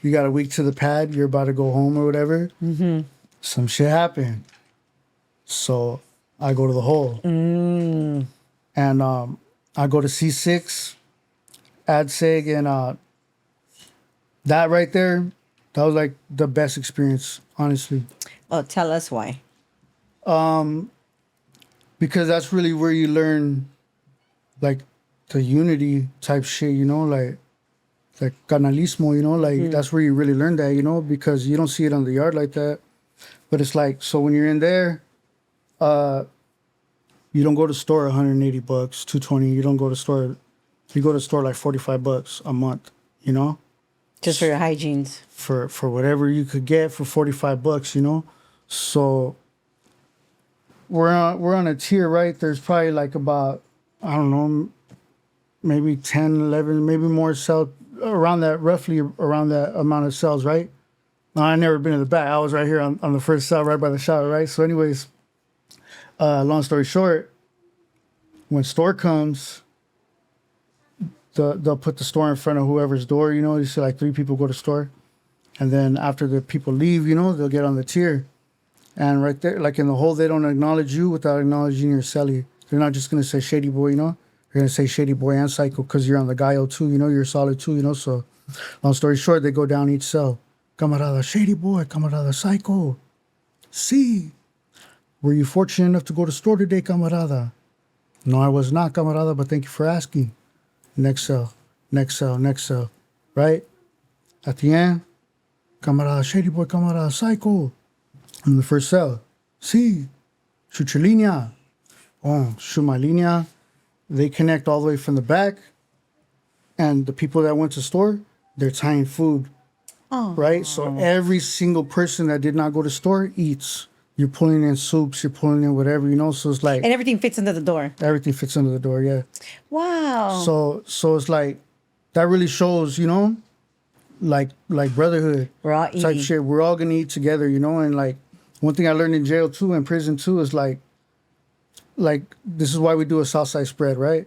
You got a week to the pad. You're about to go home or whatever. Mm-hmm. Some shit happened. So I go to the hole. And I go to C6, AdSeg, and that right there, that was like the best experience, honestly. Oh, tell us why. Because that's really where you learn, like, the unity type shit, you know, like canalismo, you know, like that's where you really learn that, you know, because you don't see it on the yard like that. But it's like, so when you're in there, you don't go to store 180 bucks, 220. You don't go to store, you go to store like 45 bucks a month, you know, Just for your hygienes. for whatever you could get for 45 bucks, you know. So we're on a tier, right? There's probably like about, I don't know, maybe 10, 11, maybe more cells around that, roughly around that amount of cells, right? Now, I never been in the back. I was right here on the first cell, right by the shower, right? So anyways, long story short, when store comes, they'll put the store in front of whoever's door, you know, you see like 3 people go to store. And then after the people leave, you know, they'll get on the tier. And right there, like in the hole, they don't acknowledge you without acknowledging your celly. They're not just going to say shady boy, you know? They're going to say shady boy and psycho because you're on the Gallo too, you know? You're solid too, you know? So long story short, they go down each cell. Camarada shady boy, camarada psycho. See, were you fortunate enough to go to store today, camarada? No, I was not, camarada, but thank you for asking. Next cell, next cell, next cell, right? At the end, camarada shady boy, camarada psycho. In the first cell, see, shoot your linea. Oh, shoot my linea. They connect all the way from the back. And the people that went to store, they're tying food. Oh. Right? So every single person that did not go to store eats. You're pulling in soups, you're pulling in whatever, you know? So it's like... And everything fits under the door. Everything fits under the door, yeah. Wow. So it's like, that really shows, you know, like brotherhood. We're all type eating. shit. We're all going to eat together, you know? And like, one thing I learned in jail too, in prison too, is like this is why we do a Southside spread, right?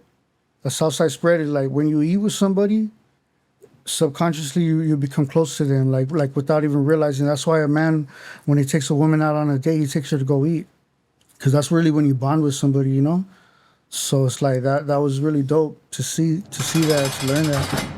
A Southside spread is like when you eat with somebody, subconsciously you become close to them, like without even realizing. That's why a man, when he takes a woman out on a date, he takes her to go eat, because that's really when you bond with somebody, you know. So it's like that was really dope to see that, to learn that.